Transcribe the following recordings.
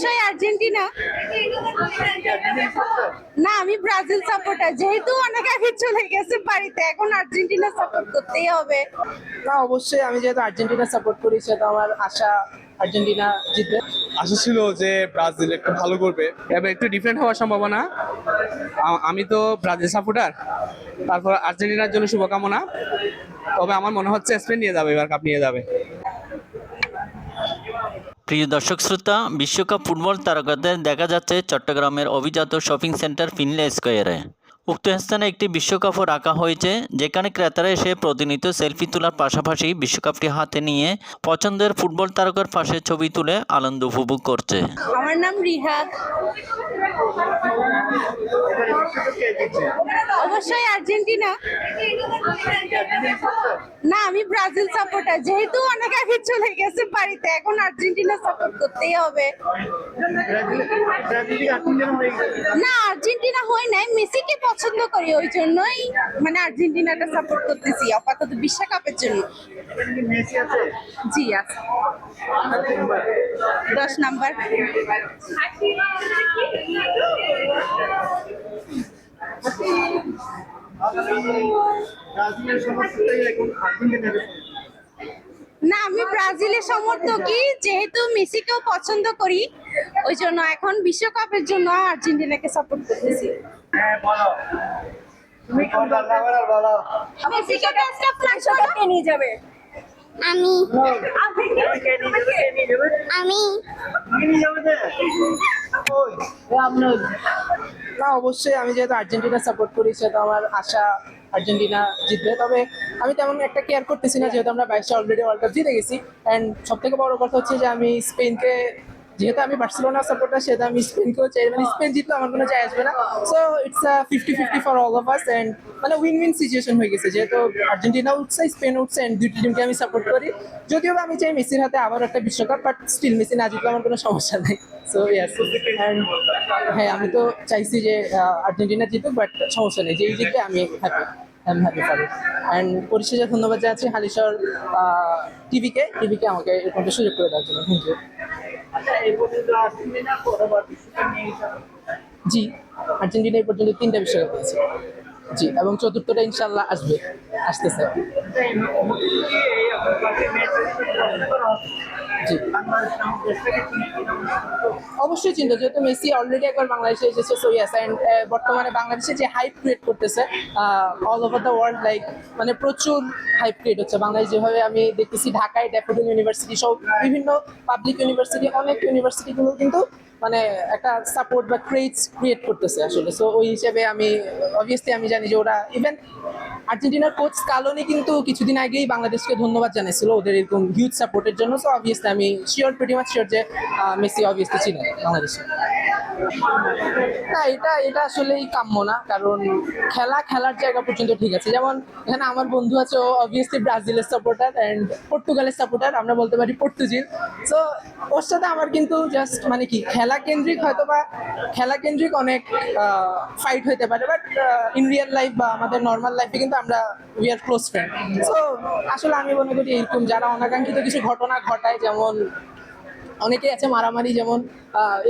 অবশ্যই আর্জেন্টিনা। না, আমি ব্রাজিল সাপোর্টার, যেহেতু অনেক আগে চলে গেছে বাড়িতে, এখন আর্জেন্টিনা সাপোর্ট করতেই হবে। না, অবশ্যই আমি যেহেতু আর্জেন্টিনা সাপোর্ট করি সেটা আমার আশা আর্জেন্টিনা জিতবে। আশা ছিল যে ব্রাজিল একটু ভালো করবে, এবার একটু ডিফারেন্ট হওয়ার সম্ভাবনা। আমি তো ব্রাজিল সাপোর্টার, তারপর আর্জেন্টিনার জন্য শুভকামনা। তবে আমার মনে হচ্ছে স্পেন নিয়ে যাবে, এবার কাপ নিয়ে যাবে। প্রিয় দর্শক শ্রোতা, বিশ্বকাপ ফুটবল তারকাদের দেখা যাচ্ছে চট্টগ্রামের অভিজাত শপিং সেন্টার ফিনলে স্কয়ারে। উক্ত স্থানে একটি বিশ্বকাপও রাখা হয়েছে, যেখানে ক্রেতারা এসে প্রতিনিয়ত সেলফি তোলার পাশাপাশি বিশ্বকাপটি হাতে নিয়ে পছন্দের ফুটবল তারকার পাশে ছবি তুলে আনন্দ উপভোগ করছে। আমার নাম রিহাদ। অবশ্যই আর্জেন্টিনা। না, আমি ব্রাজিল সাপোর্টার, যেহেতু অনেক আগে চলে গেছে বাড়িতে, এখন আর্জেন্টিনা সাপোর্ট করতেই হবে। না, আর্জেন্টিনা হয় নাই, মেসিকে পছন্দ করি, ওই জন্যই মানে আর্জেন্টিনাটা সাপোর্ট করতেছি আপাতত বিশ্বকাপের জন্য। জি আছে, 10 নাম্বার। না, আমি ব্রাজিলের সমর্থকই, যেহেতু মেসিকেও পছন্দ করি, ওই জন্য এখন বিশ্বকাপের জন্য আর্জেন্টিনাকে সাপোর্ট করতেছি। মেসিকে বেস্ট অফ লাক কে নিয়ে যাবে? আমি আমি না, অবশ্যই আমি যেহেতু আর্জেন্টিনা সাপোর্ট করি সেটা আমার আশা আর্জেন্টিনা জিতবে। তবে আমি তেমন একটা কেয়ার করতেছি না, যেহেতু আমরা 22 অলরেডি ওয়ার্ল্ড কাপ জিতে গেছি। অ্যান্ড সব থেকে বড় কথা হচ্ছে যে আমি স্পেনকে, যেহেতু আমি বার্সেলোনা সাপোর্টার, সেটা আমি স্পেনকেও চাই, মানে স্পেন জিতলে আমার কোনো যায় আসবে না। So it's a 50-50 for all of us, and মানে উইন উইন সিচুয়েশন হয়ে গেছে, যেহেতু আর্জেন্টিনা উঠছে, স্পেন উঠছে, অ্যান্ড দুটি টিমকে আমি সাপোর্ট করি। যদিও বা আমি চাই মেসির হাতে আবার একটা বিশ্বকাপ, বাট স্টিল মেসি না জিতলে আমার কোনো সমস্যা নেই। সো ইয়াস, অ্যান্ড হ্যাঁ, আমি তো চাইছি যে আর্জেন্টিনা জিতুক, বাট সমস্যা নেই, যেই জিতবে আমি happy. I am happy for it. And পরিশেষে ধন্যবাদ জানাচ্ছি হালিশহর টিভিকে আমাকে এরকমটা সুযোগ করে দেওয়ার জন্য। Thank you. জি, আর্জেন্টিনা এই পর্যন্ত 3টা বিশ্বকাপ পেয়েছে। জি, এবং চতুর্থটা ইনশাল্লাহ আসতেছে। জি, অবশ্যই চিন্তা, যেহেতু মেসি অলরেডি একবার বাংলাদেশে এসেছে। সো ইয়েস, অ্যান্ড বর্তমানে বাংলাদেশে যে হাইপ ক্রিয়েট করতেছে all over the world, like মানে প্রচুর হাইপ ক্রিয়েট হচ্ছে বাংলাদেশ। যেভাবে আমি দেখতেছি ঢাকায় ড্যাফোডিল ইউনিভার্সিটি সব বিভিন্ন পাবলিক ইউনিভার্সিটি, অনেক ইউনিভার্সিটিগুলো কিন্তু মানে একটা সাপোর্ট বা ক্রেজ ক্রিয়েট করতেছে আসলে। সো ওই হিসেবে আমি অবভিয়াসলি আমি জানি যে ওরা ইভেন আর্জেন্টিনার কোচ স্কালোনি কিন্তু কিছুদিন আগেই বাংলাদেশকে ধন্যবাদ জানিয়েছিল ওদের এরকম হিউজ সাপোর্টের জন্য। সো অবভিয়াসলি আমি প্রিটি মাচ শিওর যে মেসি অবভিয়াসলি চিনে বাংলাদেশে। না, এটা আসলেই কাম্য না, কারণ খেলার জায়গা পর্যন্ত ঠিক আছে। যেমন এখানে আমার বন্ধু আছে, ও অবভিয়াসলি ব্রাজিলের সাপোর্টার অ্যান্ড পর্তুগালের সাপোর্টার, আমরা বলতে পারি পর্তুজিল। সো ওর সাথে আমার কিন্তু জাস্ট মানে কি খেলা কেন্দ্রিক অনেক ফাইট হতে পারে, বাট ইন রিয়েল লাইফ বা আমাদের নর্মাল লাইফে কিন্তু আমরা we are close friend. So আসলে আমি মনে করি এরকম যারা অনাকাঙ্ক্ষিত কিছু ঘটনা ঘটায়, যেমন অনেকেই আছে মারামারি, যেমন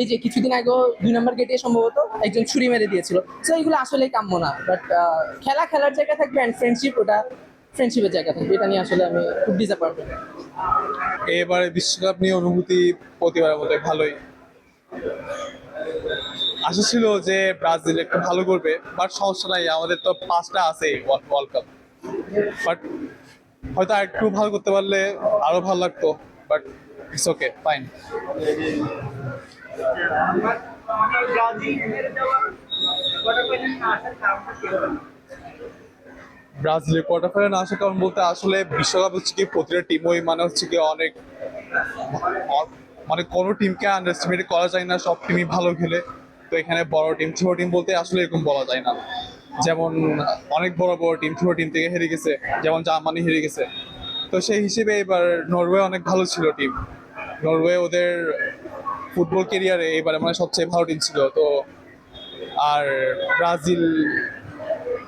এই যে কিছুদিন আগেও 2 নম্বর গেটে সম্ভবত একজন ছুরি মেরে দিয়েছিল। সো এইগুলো আসলেই কাম্য না, বাট খেলার জায়গা থাকবে, অ্যান্ড ওটা ফ্রেন্ডশিপের জায়গা থাকবে। এটা নিয়ে আসলে আমি খুব ডিসঅ্যাপয়েন্টেড। এবারে বিশ্বকাপ নিয়ে অনুভূতি প্রতিবারের মতো ভালোই। আশা ছিল যে ব্রাজিল একটু ভালো করবে, বাট সমস্যা নাই, আমাদের তো 5টা আছে ওয়ার্ল্ড কাপ। বাট হয়তো আর একটু ভালো করতে পারলে আরো ভালো লাগতো, বাট ইটস ওকে, ফাইন। ব্রাজিলের কোয়ার্টার ফাইনাল আসার কারণ বলতে আসলে বিশ্বকাপ হচ্ছে কি প্রতিটা টিমই মানে হচ্ছে কি অনেক মানে কোনো টিমকে আন্ডারএস্টিমেট করা যায় না, সব টিমই ভালো খেলে। তো এখানে বড় টিম ছোট টিম বলতে আসলে এরকম বলা যায় না। যেমন অনেক বড় বড় টিম ছোট টিম থেকে হেরে গেছে, যেমন জার্মানি হেরে গেছে। তো সেই হিসেবে এবার নরওয়ে অনেক ভালো ছিল টিম। নরওয়ে ওদের ফুটবল কেরিয়ারে এবারে মানে সবচেয়ে ভালো টিম ছিল। তো আর ব্রাজিল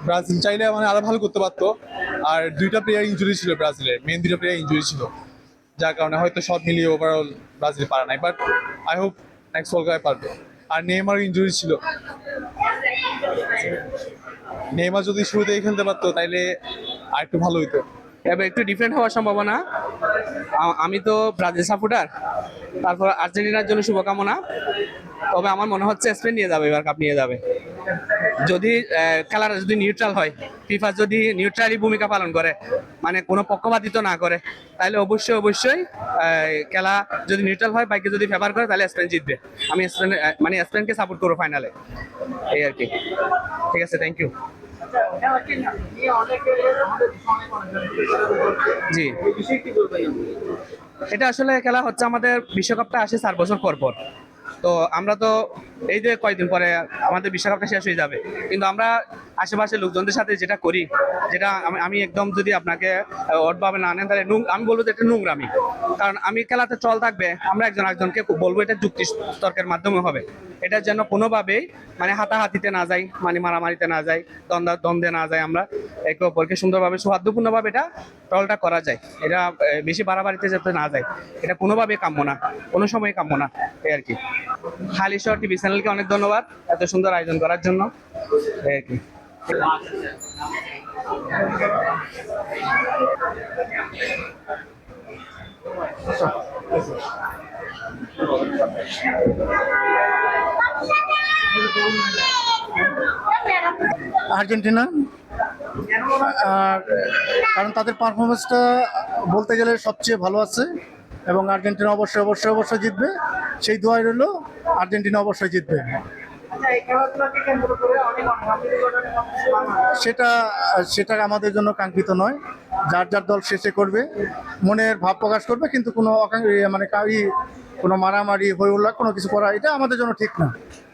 ব্রাজিল চাইলে মানে আরো ভালো করতে পারতো। আর 2টা প্লেয়ার ইনজুরি ছিল, ব্রাজিলের মেন 2টা প্লেয়ার ইনজুরি ছিল, যার কারণে হয়তো সব মিলিয়ে ওভারঅল ব্রাজিল পারে নাই। But I hope next world কাপে পারবে। আর নেইমার ইনজুরি ছিল, নেইমার যদি শুরুতেই খেলতে পারতো তাইলে আর একটু ভালো হইতো। এবার একটু ডিফারেন্ট হওয়ার সম্ভাবনা। আমি তো ব্রাজিল সাপোর্টার, তারপর আর্জেন্টিনার জন্য শুভকামনা। তবে আমার মনে হচ্ছে স্পেন নিয়ে যাবে, এবার কাপ নিয়ে যাবে। যদি খেলাটা যদি নিউট্রাল হয়, ফিফা যদি নিউট্রালি ভূমিকা পালন করে, মানে কোনো পক্ষপাতিত্ব না করে, তাহলে অবশ্যই অবশ্যই খেলা যদি নিউট্রাল হয়, বাইকে যদি ফেভার করে, তাহলে স্পেন জিতবে। আমি স্পেন মানে স্পেনকে সাপোর্ট করবো ফাইনালে, এই আর কি। ঠিক আছে, থ্যাংক ইউ। জি, এটা আসলে খেলা হচ্ছে, আমাদের বিশ্বকাপটা আসে 4 বছর পর পর। তো আমরা তো এই যে কয়েকদিন পরে আমাদের বিশ্বকাপটা শেষ হয়ে যাবে, কিন্তু আমরা আশেপাশে লোকজনদের সাথে যেটা করি, যেটা আমি একদম যদি আপনাকে ওটভাবে না নেন, তাহলে আমি বলবো যে এটা নোংরামি। কারণ আমি খেলাতে চল থাকবে, আমরা একজন আরেকজনকে বলবো এটা যুক্তি তর্কের মাধ্যমে হবে। এটার জন্য কোনোভাবেই মানে হাতাহাতিতে না যাই, মানে মারামারিতে না যাই, দ্বন্দ্বে না যাই, আমরা একে অপরকে সুন্দরভাবে সৌহার্দ্যপূর্ণভাবে এটা টলটা করা যায়। এটা বেশি বাড়াবাড়িতে যাতে না যায়, এটা কোনোভাবেই কাম্য না, কোনো সময় কাম্য না, এই আর কি। হালিশহর টিভি চ্যানেলকে অনেক ধন্যবাদ এত সুন্দর আয়োজন করার জন্য, এই আর কি। আর্জেন্টিনা। আর কারণ তাদের পারফরমেন্সটা বলতে গেলে সবচেয়ে ভালো আছে, এবং আর্জেন্টিনা অবশ্যই অবশ্যই অবশ্যই জিতবে, সেই দোয়াই রইল, আর্জেন্টিনা অবশ্যই জিতবে। সেটা সেটা আমাদের জন্য কাঙ্ক্ষিত নয়, যার যার দল শেষে করবে, মনের ভাব প্রকাশ করবে, কিন্তু কোনো মানে কোনো মারামারি হই উল্লাহ কোনো কিছু করা, এটা আমাদের জন্য ঠিক না।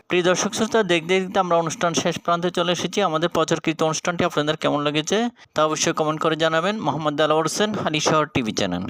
প্রিয় দর্শক শ্রোতা, দেখতে দেখতে আমরা অনুষ্ঠান শেষ প্রান্তে চলে এসেছি। আমাদের প্রচারকৃত অনুষ্ঠানটি আপনাদের কেমন লেগেছে তা অবশ্যই কমেন্ট করে জানাবেন। Mohammad Delawar Hossain, Halishahar TV channel.